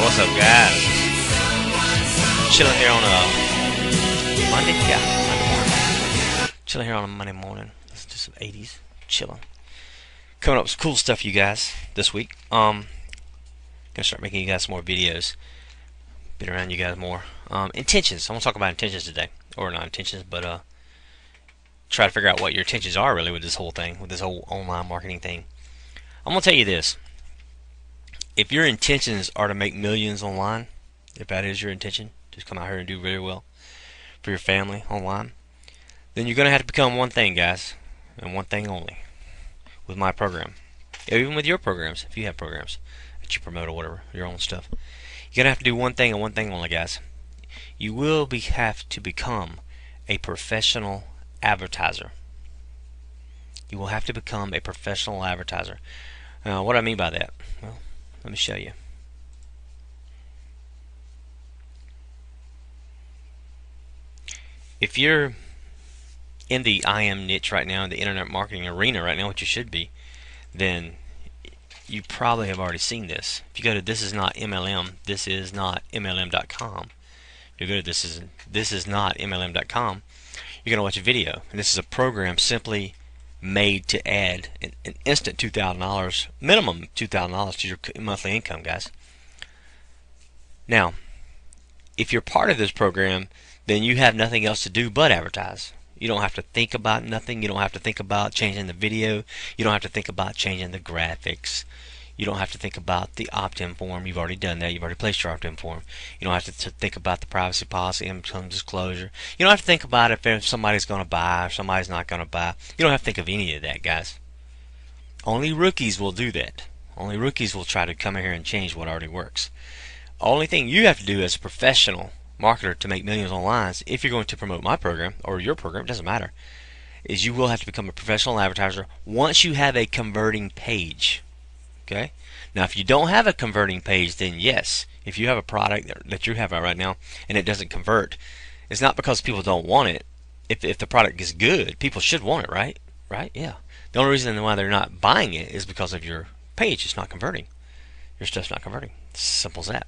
What's up, guys? Chilling here on a Monday? Yeah, Monday morning. Chilling here on a Monday morning. Listen to some 80s. Chilling. Coming up with some cool stuff for you guys this week. Gonna start making you guys some more videos. Been around you guys more. Intentions. I want to talk about intentions today. Or not intentions, but try to figure out what your intentions are really with this whole thing, with this whole online marketing thing. I'm gonna tell you this. If your intentions are to make millions online, if that is your intention, just come out here and do really well for your family online, then you're going to have to become one thing, guys, and one thing only with my program. Even with your programs, if you have programs that you promote or whatever, your own stuff. You're going to have to do one thing and one thing only, guys. You will have to become a professional advertiser. You will have to become a professional advertiser. What do I mean by that? Well, let me show you. If you're in the IM niche right now, in the internet marketing arena right now, which you should be, then you probably have already seen this. If you go to this is not MLM.com. If you go to this is not MLM.com, you're going to watch a video, and this is a program simply made to add an instant $2,000, minimum $2,000 to your monthly income, guys. Now, if you're part of this program, then you have nothing else to do but advertise. You don't have to think about nothing. You don't have to think about changing the video. You don't have to think about changing the graphics. You don't have to think about the opt-in form. You've already done that. You've already placed your opt-in form. You don't have to think about the privacy policy, income disclosure. You don't have to think about if somebody's going to buy or somebody's not going to buy. You don't have to think of any of that, guys. Only rookies will do that. Only rookies will try to come in here and change what already works. Only thing you have to do as a professional marketer to make millions online, if you're going to promote my program or your program, it doesn't matter, is you will have to become a professional advertiser once you have a converting page. Okay? Now, if you don't have a converting page, then yes, if you have a product that you have out right now and it doesn't convert, it's not because people don't want it. If the product is good, people should want it, right? Right? Yeah. The only reason why they're not buying it is because of your page. It's not converting. Your stuff's not converting. It's as simple as that.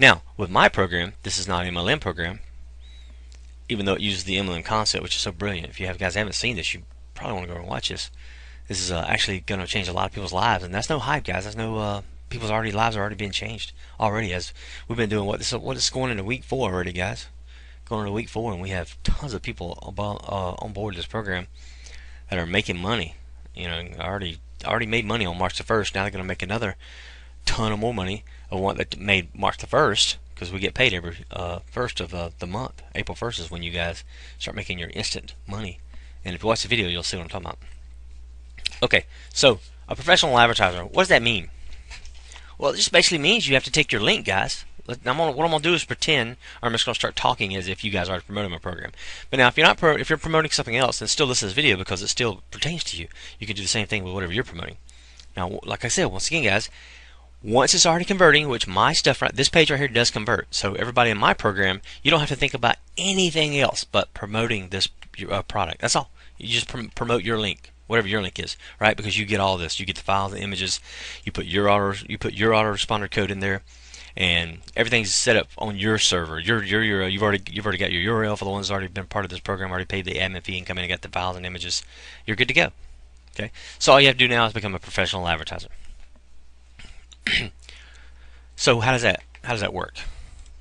Now, with my program, this is not an MLM program, even though it uses the MLM concept, which is so brilliant. If you guys haven't seen this, you probably want to go and watch this. This is actually going to change a lot of people's lives, and that's no hype, guys. That's no people's lives are already being changed already. As we've been doing what is going into week 4 already, guys. Going into week 4, and we have tons of people on board this program that are making money. You know, already made money on March the 1st. Now they're going to make another ton of more money of one that made March the 1st, because we get paid every first of the month. April 1st is when you guys start making your instant money. And if you watch the video, you'll see what I'm talking about. Okay, so a professional advertiser, what does that mean? Well, it just basically means you have to take your link, guys. What I'm going to do is pretend, or I'm just going to start talking as if you guys are promoting my program. But now, if you're promoting something else, then still listen to this video because it still pertains to you. You can do the same thing with whatever you're promoting. Now, like I said, once again, guys, once it's already converting, which my stuff, this page right here does convert. So everybody in my program, you don't have to think about anything else but promoting this product. That's all. You just promote your link. Whatever your link is, right? Because you get all this. You get the files, the images. You put your autoresponder code in there, and everything's set up on your server. You've already got your URL for the ones that's already been part of this program. Already paid the admin fee and come in and got the files and images. You're good to go. Okay. So all you have to do now is become a professional advertiser. So how does that work?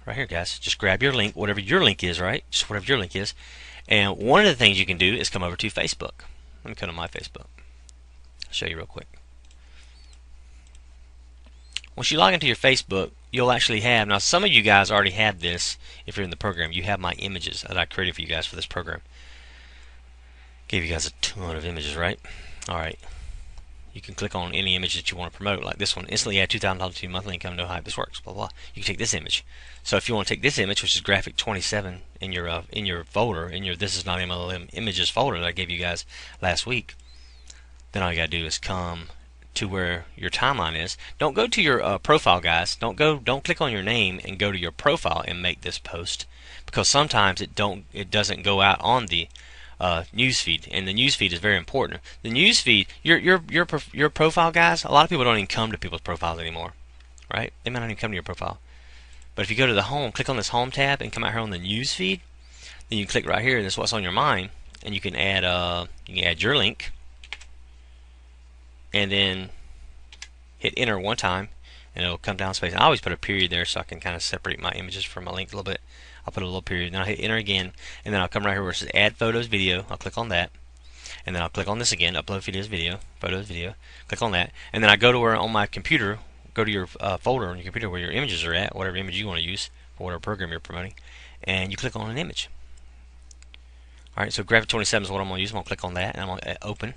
Right here, guys. Just grab your link, whatever your link is, right? Just whatever your link is. And one of the things you can do is come over to Facebook. Let me come to my Facebook. I'll show you real quick. Once you log into your Facebook, you'll actually have, now some of you guys already have this if you're in the program. You have my images that I created for you guys for this program. Gave you guys a ton of images, right? Alright. You can click on any image that you want to promote, like this one. Instantly add $2,000 to your monthly income, no hype, this works, blah, blah. You can take this image. So if you want to take this image, which is graphic 27 in your folder, in your This Is Not MLM Images folder that I gave you guys last week, then all you got to do is come to where your timeline is. Don't go to your profile, guys. Don't click on your name and go to your profile and make this post, because sometimes it doesn't go out on the newsfeed, and the newsfeed is very important. The newsfeed, your profile, guys. A lot of people don't even come to people's profiles anymore, right? They might not even come to your profile. But if you go to the home, click on this home tab and come out here on the news feed, then you click right here and this is what's on your mind, and you can add your link, and then hit enter one time, and it'll come down space. I always put a period there so I can kind of separate my images from my link a little bit. I'll put a little period, then I'll hit enter again, and then I'll come right here where it says add photos video. I'll click on that, and then I'll click on this again, upload videos video, photos video, click on that, and then I go to where on my computer, go to your folder on your computer where your images are at, whatever image you want to use for whatever program you're promoting, and you click on an image. Alright, so Graphic 27 is what I'm going to use. I'm going to click on that and I'm going to open.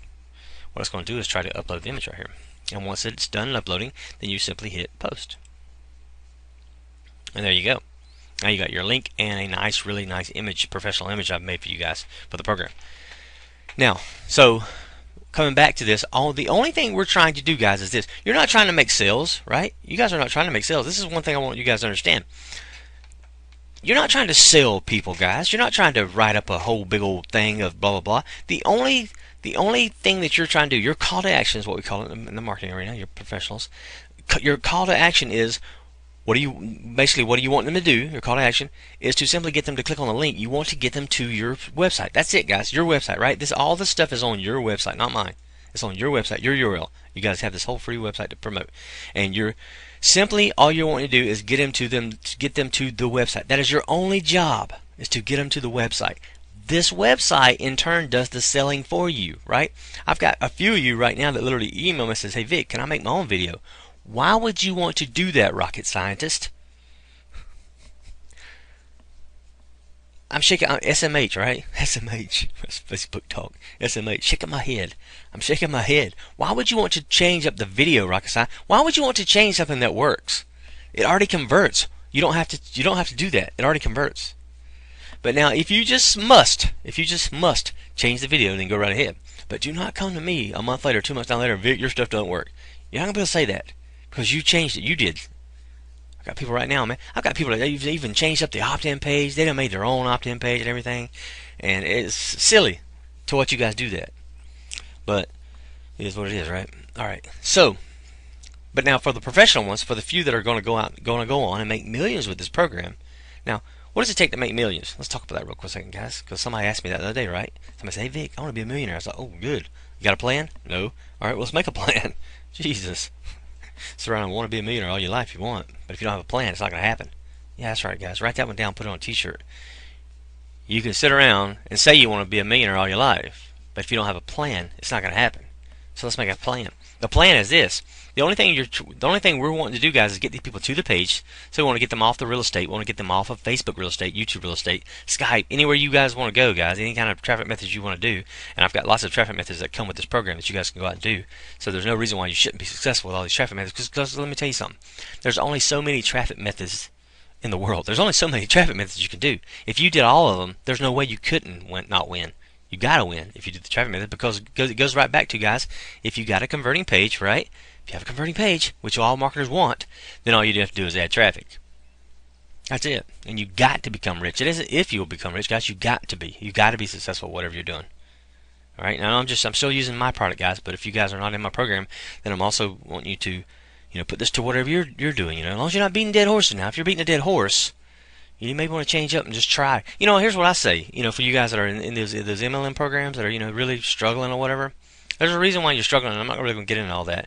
What it's going to do is try to upload the image right here. And once it's done uploading, then you simply hit post. And there you go. Now you got your link and a nice, really nice image, professional image I've made for you guys for the program. Now, so coming back to this, the only thing we're trying to do, guys, is this. You're not trying to make sales, right? You guys are not trying to make sales. This is one thing I want you guys to understand. You're not trying to sell people, guys. You're not trying to write up a whole big old thing of blah, blah, blah. The only thing that you're trying to do, your call to action is what we call it in the marketing arena, you're professionals. Your call to action is, what do you want them to do? Your call to action is to simply get them to click on the link. You want to get them to your website. That's it, guys. Your website, right? All this stuff is on your website, not mine. It's on your website, your URL. You guys have this whole free website to promote, and you're simply all you want to do is get them to the website. That is your only job, is to get them to the website. This website in turn does the selling for you, right? I've got a few of you right now that literally email me and says, "Hey Vic, can I make my own video?" Why would you want to do that, rocket scientist? I'm shaking SMH, right? SMH. That's Facebook talk. SMH. Shaking my head. I'm shaking my head. Why would you want to change up the video, rocket scientist? Why would you want to change something that works? It already converts. You don't have to do that. It already converts. But now, if you just must change the video, then go right ahead. But do not come to me a month later, 2 months down later, Vic, your stuff doesn't work. You're not gonna be able to say that because you changed it. You did. I got people right now, man. I've got people that even changed up the opt-in page. They done made their own opt-in page and everything, and it's silly to watch you guys do that. But it is what it is, right? All right. So, but now for the professional ones, for the few that are going to go on and make millions with this program. Now, what does it take to make millions? Let's talk about that real quick a second, guys. Because somebody asked me that the other day, right? Somebody said, "Hey Vic, I want to be a millionaire." I was like, "Oh, good. You got a plan?" "No." "All right, well, let's make a plan." Jesus. Sit around and want to be a millionaire all your life if you want, but if you don't have a plan, it's not going to happen. Yeah, that's right, guys. Write that one down, put it on a t-shirt. You can sit around and say you want to be a millionaire all your life, but if you don't have a plan, it's not going to happen. So let's make a plan. The plan is this. The only thing we're wanting to do, guys, is get these people to the page. So we want to get them off the real estate. We want to get them off of Facebook real estate, YouTube real estate, Skype, anywhere you guys want to go, guys. Any kind of traffic methods you want to do. And I've got lots of traffic methods that come with this program that you guys can go out and do. So there's no reason why you shouldn't be successful with all these traffic methods. Because let me tell you something. There's only so many traffic methods in the world. There's only so many traffic methods you can do. If you did all of them, there's no way you couldn't not win. You gotta win if you do the traffic method, because it goes right back to, guys, if you got a converting page, right? If you have a converting page, which all marketers want, then all you have to do is add traffic. That's it. And you got to become rich. It isn't if you'll become rich, guys. You got to be. You got to be successful at whatever you're doing. All right. Now I'm still using my product, guys. But if you guys are not in my program, then I'm also wanting you to, put this to whatever you're doing. As long as you're not beating dead horses. Now, if you're beating a dead horse, you may want to change up and just try. Here's what I say. For you guys that are in those MLM programs that are really struggling or whatever. There's a reason why you're struggling. I'm not really going to get into all that.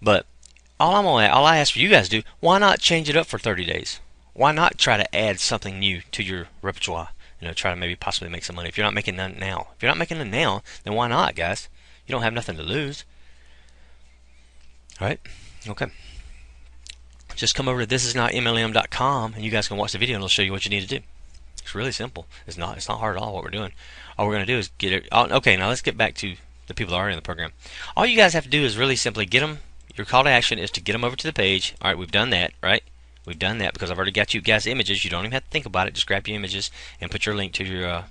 But all I ask for you guys to do, why not change it up for 30 days? Why not try to add something new to your repertoire? Try to maybe possibly make some money if you're not making none now. If you're not making none now, then why not, guys? You don't have nothing to lose. All right? Okay. Just come over to thisisnotmlm.com and you guys can watch the video and it'll show you what you need to do. It's really simple. It's not hard at all what we're doing. All we're going to do is get it. Okay, now let's get back to the people that are in the program. All you guys have to do is really simply get them. Your call to action is to get them over to the page. All right, we've done that, right? We've done that because I've already got you guys images. You don't even have to think about it. Just grab your images and put your link to your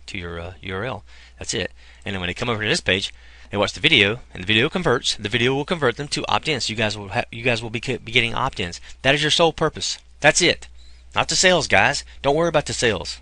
URL. That's it. And then when they come over to this page, they watch the video, and the video converts. The video will convert them to opt-ins. You guys will be getting opt-ins. That is your sole purpose. That's it. Not the sales, guys. Don't worry about the sales.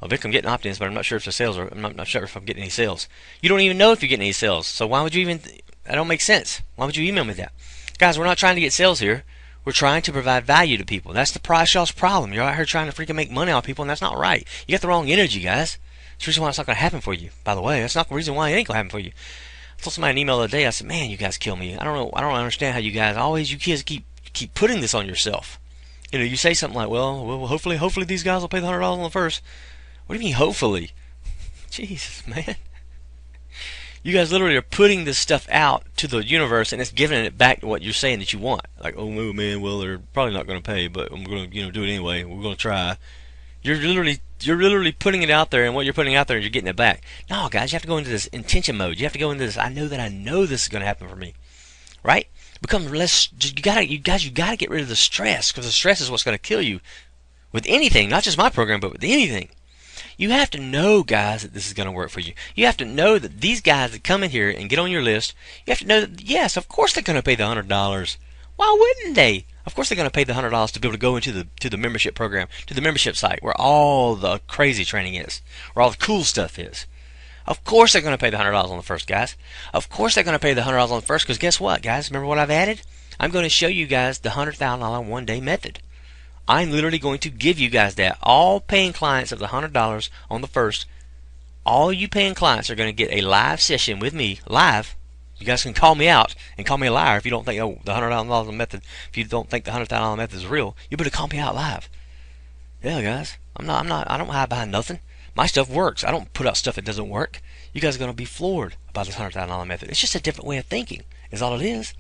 Well, Vic, I'm getting opt-ins, but I'm not sure if the sales are. I'm not sure if I'm getting any sales. You don't even know if you're getting any sales. So why would you even? That don't make sense. Why would you email me that? Guys, we're not trying to get sales here. We're trying to provide value to people. That's the price y'all's problem. You're out here trying to freaking make money off people, and that's not right. You got the wrong energy, guys. That's the reason why it's not going to happen for you. By the way, that's not the reason why it ain't going to happen for you. I told somebody an email the other day. I said, "Man, you guys kill me. I don't know. I don't understand how you guys you kids keep putting this on yourself. You know, you say something like, well, hopefully these guys will pay the $100 on the first. What do you mean, hopefully? Jesus, man." You guys literally are putting this stuff out to the universe, and it's giving it back to what you're saying that you want. Like, oh man, well, they're probably not going to pay, but I'm going to, do it anyway. We're going to try. You're literally putting it out there, and what you're putting out there, you're getting it back. No, guys, you have to go into this intention mode. You have to go into this. I know this is going to happen for me, right? Become less. You guys gotta get rid of the stress, because the stress is what's going to kill you with anything, not just my program, but with anything. You have to know, guys, that this is going to work for you. You have to know that these guys that come in here and get on your list, you have to know that, yes, of course they're going to pay the $100. Why wouldn't they? Of course they're going to pay the $100 to be able to go into the membership program, to the membership site where all the crazy training is, where all the cool stuff is. Of course they're going to pay the $100 on the first, guys. Of course they're going to pay the $100 on the first, because guess what, guys? Remember what I've added? I'm going to show you guys the $100,000 one-day method. I'm literally going to give you guys that. All paying clients of the $100 on the first, all you paying clients are going to get a live session with me, live. You guys can call me out and call me a liar if you don't think, oh, the $100,000 method, if you don't think the $100,000 method is real. You better call me out live. Yeah, guys, I don't hide behind nothing. My stuff works. I don't put out stuff that doesn't work. You guys are going to be floored about this $100,000 method. It's just a different way of thinking, is all it is.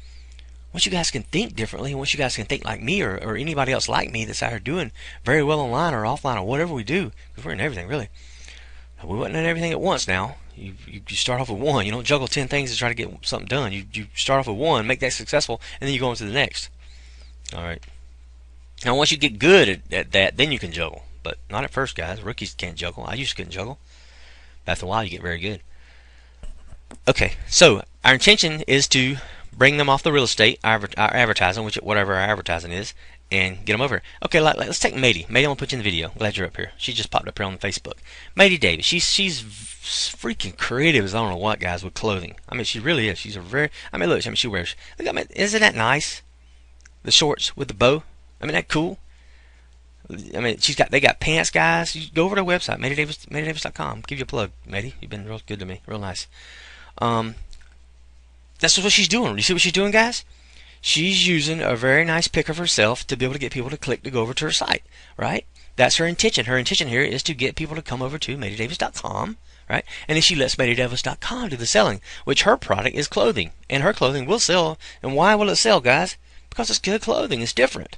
Once you guys can think differently, and once you guys can think like me or anybody else like me that's out here doing very well online or offline or whatever we do, because we're in everything really. We wasn't in everything at once now. You start off with one. You don't juggle 10 things to try to get something done. You start off with one, make that successful, and then you go on to the next. All right. Now once you get good at that, then you can juggle. But not at first, guys. Rookies can't juggle. I used to couldn't juggle. After a while, you get very good. Okay, so our intention is to bring them off the real estate, our advertising, whatever our advertising is, and get them over. Okay, let's take Mady. Mady, I'm gonna put you in the video. Glad you're up here. She just popped up here on Facebook. Mady Davis. She's freaking creative as I don't know what, guys, with clothing. I mean, she really is. She's a very. I mean, look. I mean, she wears. Look, I mean, isn't that nice? The shorts with the bow. I mean, that cool. I mean, they got pants, guys. You go over to their website, MadyDavis.com. Give you a plug, Mady. You've been real good to me. Real nice. That's what she's doing. You see what she's doing, guys? She's using a very nice pic of herself to be able to get people to click to go over to her site, right? That's her intention. Her intention here is to get people to come over to MadyDavis.com, right? And then she lets MadyDavis.com do the selling, which her product is clothing, and her clothing will sell. And why will it sell, guys? Because it's good clothing. It's different.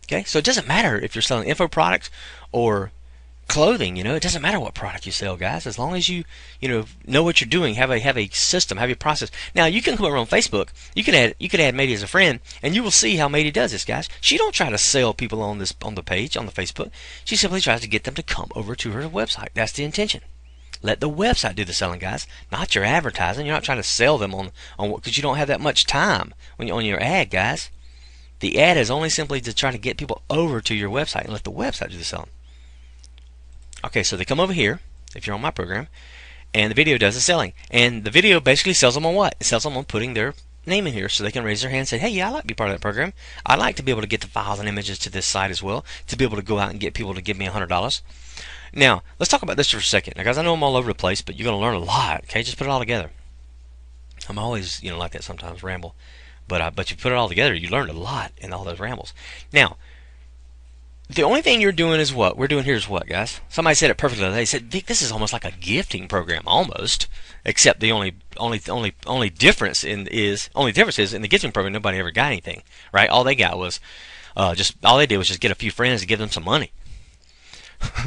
Okay, so it doesn't matter if you're selling info products or clothing. It doesn't matter what product you sell, guys, as long as you know what you're doing, have a system, have a process. Now you can come over on Facebook, you can add Mady as a friend, and you will see how Mady does this, guys. She don't try to sell people on the page on the Facebook. She simply tries to get them to come over to her website. That's the intention. Let the website do the selling, guys, not your advertising. You're not trying to sell them on because you don't have that much time when you're on your ad, guys. The ad is only simply to try to get people over to your website and let the website do the selling. Okay, so they come over here, if you're on my program, and the video does the selling. And the video basically sells them on what? It sells them on putting their name in here so they can raise their hand and say, hey, yeah, I'd like to be part of that program. I'd like to be able to get the files and images to this site as well, to be able to go out and get people to give me $100. Now, let's talk about this for a second. Now, guys, I know I'm all over the place, but you're going to learn a lot, okay? Just put it all together. I'm always, like that sometimes, ramble. But you put it all together, you learn a lot in all those rambles. Now, the only thing you're doing is what? We're doing here is what, guys? Somebody said it perfectly. They said, Vic, this is almost like a gifting program, almost. Except the only difference is in the gifting program, nobody ever got anything, right? All they got was all they did was just get a few friends to give them some money.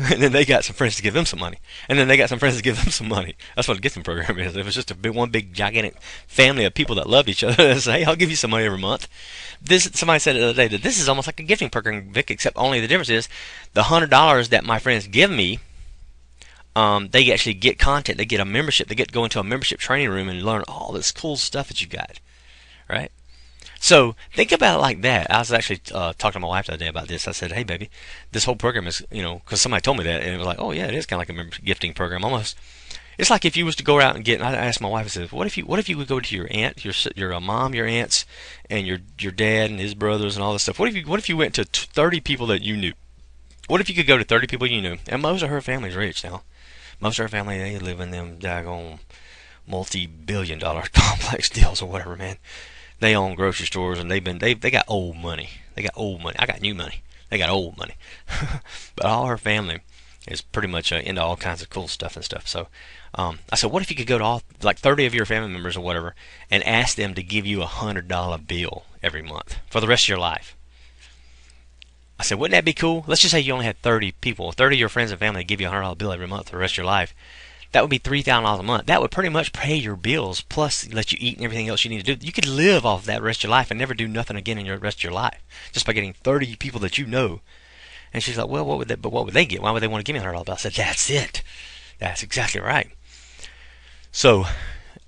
And then they got some friends to give them some money. And then they got some friends to give them some money. That's what a gifting program is. It was just one big gigantic family of people that loved each other and say, hey, I'll give you some money every month. Somebody said the other day that this is almost like a gifting program, Vic, except only the difference is the $100 that my friends give me, they actually get content. They get a membership. They get to go into a membership training room and learn all this cool stuff that you got, right? So think about it like that. I was actually talking to my wife the other day about this. I said, hey, baby, this whole program is, because somebody told me that, and it was like, oh, yeah, it is kind of like a gifting program almost. It's like if you was to go out and get. And I asked my wife, I said, what if you would go to your aunt, your mom, your aunts, and your dad and his brothers and all this stuff. What if you went to 30 people that you knew? What if you could go to 30 people you knew? And most of her family's rich now. Most of her family, they live in them daggone multi-billion-dollar complex deals or whatever, man. They own grocery stores and they got old money. They got old money. I got new money. They got old money. But all her family is pretty much into all kinds of cool stuff and stuff. So I said, what if you could go to all like 30 of your family members or whatever and ask them to give you $100 bill every month for the rest of your life? I said, wouldn't that be cool? Let's just say you only had 30 people, 30 of your friends and family give you a $100 bill every month for the rest of your life. That would be $3,000 a month. That would pretty much pay your bills, plus let you eat and everything else you need to do. You could live off that rest of your life and never do nothing again in your rest of your life, just by getting 30 people that you know. And she's like, well, what would they get? Why would they want to give me $100 bill? I said, that's it. That's exactly right. So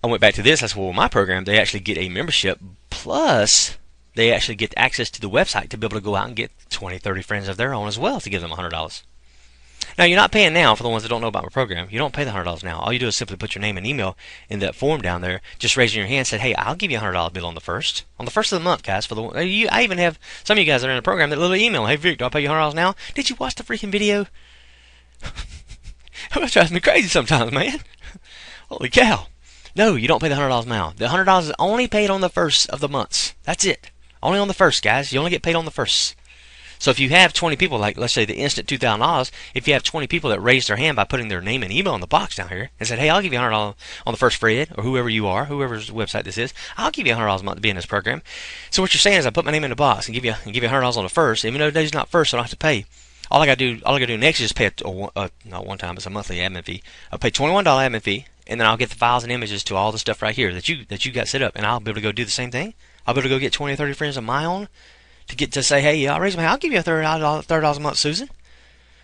I went back to this. I said, well, my program, they actually get a membership, plus they actually get access to the website to be able to go out and get 20, 30 friends of their own as well to give them $100. Now, you're not paying now for the ones that don't know about my program. You don't pay the $100 now. All you do is simply put your name and email in that form down there, just raising your hand and said, hey, I'll give you a $100 bill on the first of the month, guys. For the I even have some of you guys that are in the program that literally email, hey, Vic, do I pay you $100 now? Did you watch the freaking video? That drives me crazy sometimes, man. Holy cow. No, you don't pay the $100 now. The $100 is only paid on the first of the months. That's it. Only on the first, guys. You only get paid on the first. So if you have 20 people, like let's say the instant $2,000, if you have 20 people that raised their hand by putting their name and email in the box down here and said, hey, I'll give you $100 on the first Fred, or whoever you are, whoever's website this is, I'll give you $100 a month to be in this program. So what you're saying is I put my name in the box and give you $100 on the first, even though today's not first, so I don't have to pay. All I gotta do next is just pay not one time, it's a monthly admin fee. I'll pay $21 admin fee, and then I'll get the files and images to all the stuff right here that you got set up, and I'll be able to go do the same thing. I'll be able to go get 20 or 30 friends of my own to say, hey, I'll raise my hand. I'll give you $30 a month, Susan.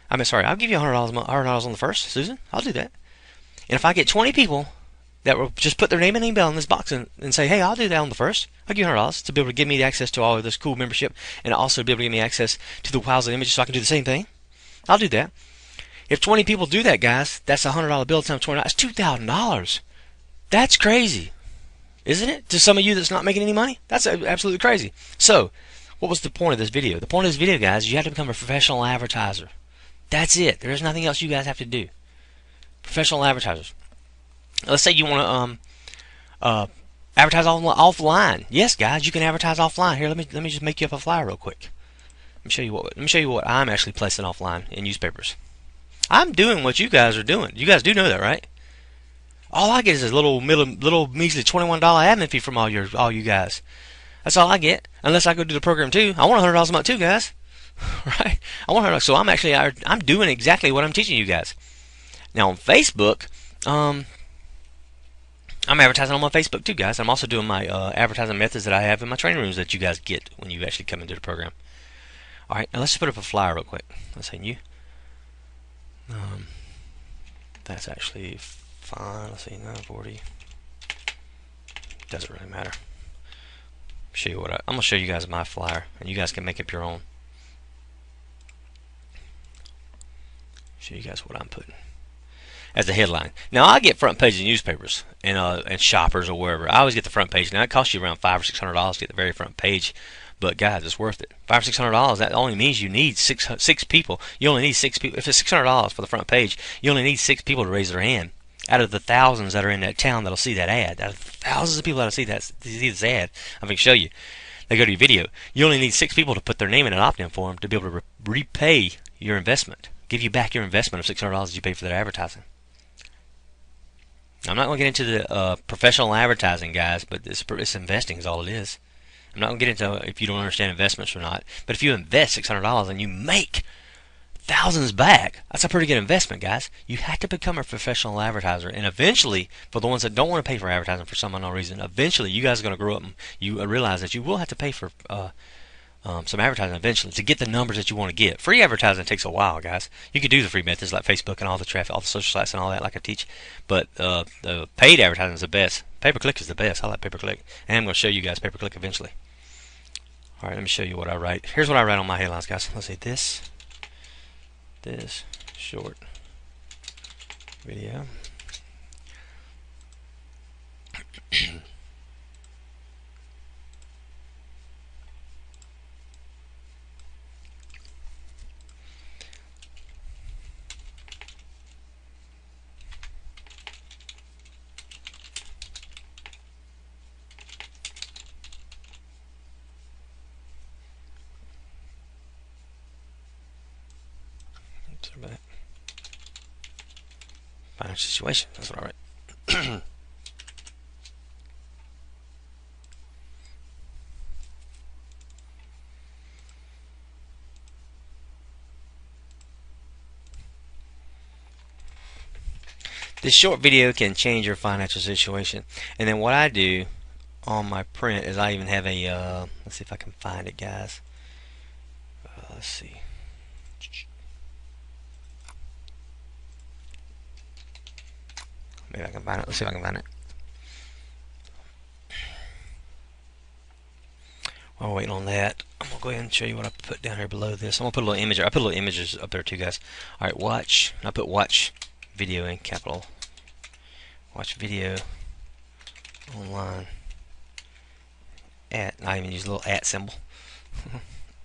I'll give you $100 on the first, Susan. I'll do that. And if I get 20 people that will just put their name and email in this box and say, hey, I'll do that on the first, I'll give you $100 to be able to give me the access to all of this cool membership and also be able to give me access to the files and images so I can do the same thing. I'll do that. If 20 people do that, guys, that's a $100 bill times $20. That's $2,000. That's crazy, isn't it? To some of you that's not making any money, that's absolutely crazy. So, what was the point of this video? The point of this video, guys, is you have to become a professional advertiser. That's it. There is nothing else you guys have to do. Professional advertisers. Let's say you want to advertise offline. Yes, guys, you can advertise offline. Here, let me just make you up a flyer real quick. Let me show you what I'm actually placing offline in newspapers. I'm doing what you guys are doing. You guys do know that, right? All I get is a little measly $21 admin fee from all you guys. That's all I get, unless I go do the program too. I want $100 a month too, guys. Right? I want $100. So I'm doing exactly what I'm teaching you guys. Now on Facebook, I'm advertising on my Facebook too, guys. I'm also doing my advertising methods that I have in my training rooms that you guys get when you actually come into the program. All right, now let's just put up a flyer real quick. Let's say new. That's actually fine. Let's see, 940. Doesn't really matter. Show you I'm gonna show you guys my flyer, and you guys can make up your own. Show you guys what I'm putting as a headline. Now I get front page of newspapers and shoppers or wherever. I always get the front page. Now it costs you around $500 or $600 to get the very front page, but guys, it's worth it. $500 or $600. That only means you need six people. You only need 6 people. If it's $600 for the front page, you only need 6 people to raise their hand. Out of the thousands that are in that town that'll see that ad, out of the thousands of people that'll see this ad, I'm going to show you. They go to your video. You only need 6 people to put their name in an opt-in form to be able to repay your investment, give you back your investment of $600 that you paid for that advertising. I'm not going to get into the professional advertising, guys, but it's investing is all it is. I'm not going to get into if you don't understand investments or not. But if you invest $600 and you make thousands back, that's a pretty good investment, guys. You have to become a professional advertiser, and eventually, for the ones that don't want to pay for advertising for some unknown reason, eventually you guys are going to grow up and you realize that you will have to pay for some advertising eventually to get the numbers that you want to get. Free advertising takes a while, guys. You could do the free methods like Facebook and all the traffic, all the social sites and all that, like I teach, but the paid advertising is the best. Pay-per-click is the best. I like pay-per-click, and I'm going to show you guys pay-per-click eventually. All right, let me show you what I write. Here's what I write on my headlines, guys. Let's see, this short video Financial situation. That's what I write. This short video can change your financial situation. And then what I do on my print is I even have a, let's see if I can find it, guys. Let's see. Maybe I can find it. Let's see if I can find it. While we're waiting on that, I'm going to go ahead and show you what I put down here below this. I'm going to put a little image. I put little images up there too, guys. Alright, watch. I put watch video in capital. Watch video online at. I even use a little at symbol.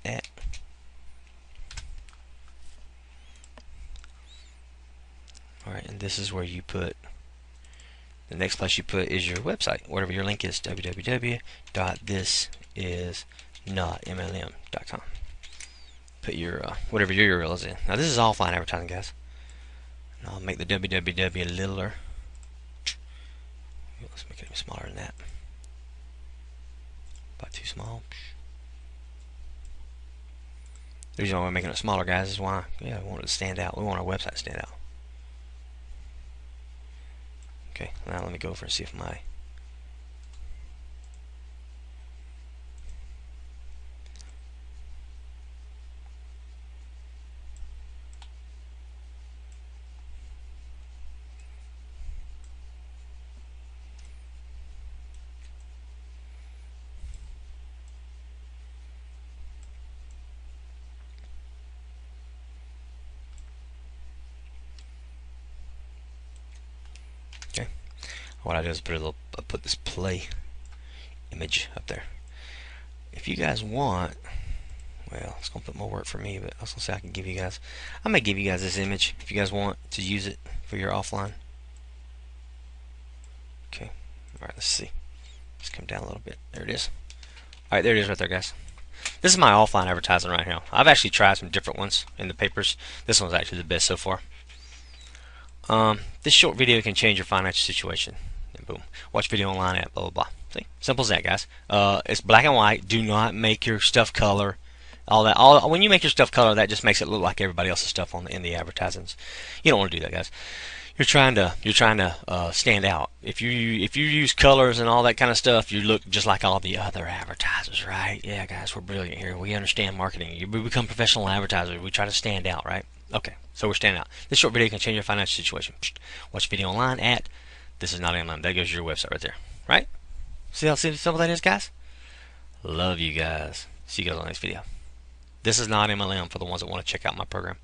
At. Alright, and this is where you put. The next place you put is your website, whatever your link is, www.thisisnotmlm.com. Put your whatever your URL is in. Now this is offline advertising, guys. And I'll make the www a littler. Let's make it even smaller than that. About too small. The reason why we're making it smaller, guys, is why we want it to stand out. We want our website to stand out. Okay, now let me go over and see if my what I do is put this play image up there. If you guys want, well, it's gonna put more work for me, but I was gonna say I can give you guys. I may give you guys this image if you guys want to use it for your offline. Okay, all right, let's see. Let's come down a little bit. There it is. All right, there it is right there, guys. This is my offline advertising right now. I've actually tried some different ones in the papers. This one's actually the best so far. This short video can change your financial situation. And boom. Watch video online at blah blah blah. See? Simple as that, guys. It's black and white. Do not make your stuff color. All that. When you make your stuff color, that just makes it look like everybody else's stuff in the advertisements. You don't want to do that, guys. You're trying to stand out. If you use colors and all that kind of stuff, you look just like all the other advertisers, right? Yeah, guys, we're brilliant here. We understand marketing. We become professional advertisers. We try to stand out, right? Okay, so we're standing out. This short video can change your financial situation. Watch video online at thisisnotmlm. That goes to your website right there, right? See how simple that is, guys? Love you guys. See you guys on the next video. This is not MLM for the ones that want to check out my program.